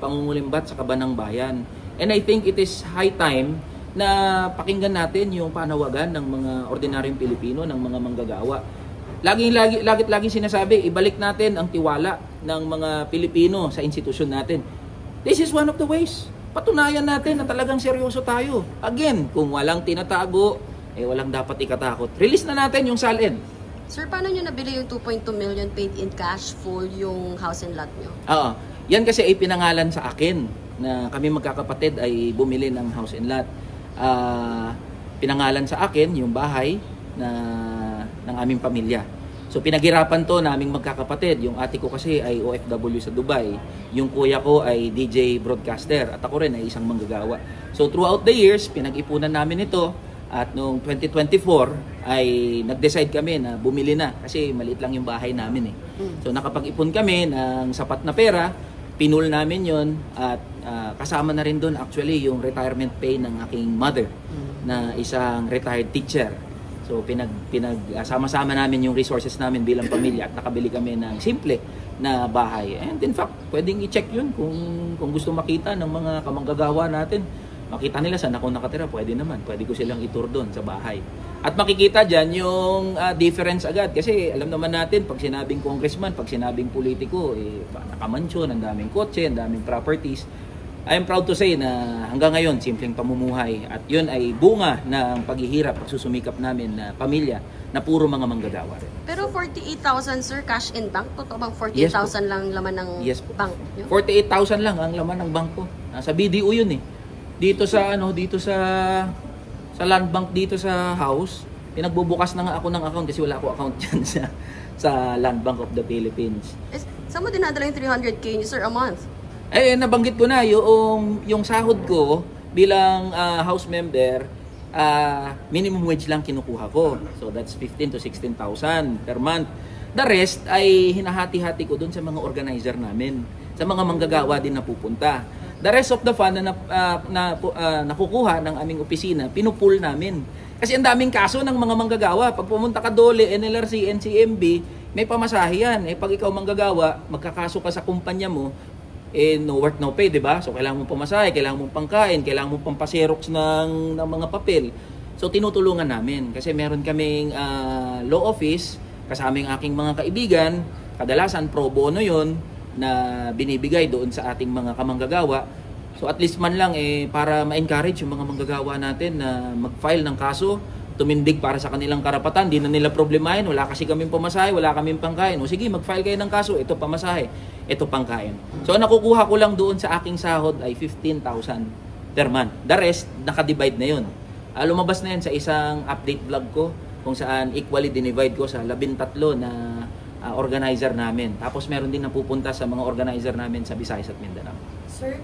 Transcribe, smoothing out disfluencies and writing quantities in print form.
pangungulimbat sa kaban ng bayan. And I think it is high time na pakinggan natin yung panawagan ng mga ordinaryong Pilipino, ng mga manggagawa. Lagi sinasabi, ibalik natin ang tiwala ng mga Pilipino sa institusyon natin. This is one of the ways. Patunayan natin na talagang seryoso tayo. Again, kung walang tinatago, walang dapat ikatakot. Release na natin yung salin. Sir, paano nyo nabili yung 2.2 million paid in cash full yung house and lot nyo? Oo. Yan kasi ay pinangalan sa akin na kami magkakapatid ay bumili ng house and lot. Pinangalan sa akin yung bahay ng aming pamilya. So pinaghirapan to naming magkakapatid. Yung ate ko kasi ay OFW sa Dubai. Yung kuya ko ay DJ broadcaster. At ako rin ay isang manggagawa. So throughout the years, pinag-ipunan namin ito. At noong 2024 ay nag-decide kami na bumili na. Kasi maliit lang yung bahay namin eh. So nakapag-ipon kami ng sapat na pera. Pinul namin yon at kasama na rin doon actually yung retirement pay ng aking mother na isang retired teacher. So sama-sama namin yung resources namin bilang pamilya at nakabili kami ng simple na bahay. And in fact, pwedeng i-check yun kung gusto makita ng mga kamanggagawa natin. Makita nila saan ako nakatira, pwede naman. Pwede ko silang itur doon sa bahay. At makikita dyan yung difference agad. Kasi alam naman natin, pag sinabing congressman, pag sinabing politiko, nakamansyon, ang daming kotse, ang daming properties. I am proud to say na hanggang ngayon, simpleng pamumuhay. At yun ay bunga ng paghihirap, pagsusumikap namin na pamilya na puro mga manggagawa rin. Pero 48,000 sir, cash in bank? Totoo bang 48,000 lang laman ng bank nyo? 48,000 lang ang laman ng bangko. Sa BDO yun eh. Dito sa land bank dito sa house, pinagbubukas na nga ako ng account kasi wala ako account dyan sa Land Bank of the Philippines. Saan mo dinadala yung 300k niyo sir a month? Nabanggit ko na yung sahod ko bilang house member, minimum wage lang kinukuha ko. So that's 15 to 16,000 per month. The rest ay hinahati-hati ko dun sa mga organizer namin, sa mga manggagawa din na pupunta. The rest of the fund na nakukuha ng aming opisina, pinupool namin. Kasi ang daming kaso ng mga manggagawa. Pag pumunta ka DOLE, NLRC, NCMB, may pamasahe yan. Pag ikaw manggagawa, magkakaso ka sa kumpanya mo, no work, no pay, diba? So, kailangan mong pamasahe, kailangan mong pangkain, kailangan mong pampaserox ng mga papel. So, tinutulungan namin. Kasi meron kaming law office, kasama yung aking mga kaibigan, kadalasan pro bono yun, na binibigay doon sa ating mga kamanggagawa. So at least man lang para ma-encourage yung mga manggagawa natin na mag-file ng kaso, tumindig para sa kanilang karapatan, di na nila problemahin, wala kasi kaming pamasahe, wala kaming pangkain. O sige, mag-file kayo ng kaso, ito pamasahe, ito pangkain. So nakukuha ko lang doon sa aking sahod ay 15,000 per month. The rest, nakadivide na yun. Lumabas na yan sa isang update vlog ko kung saan equally dinivide ko sa 13 na organizer namin. Tapos meron din napupunta sa mga organizer namin sa Visayas at Mindanao. Sir,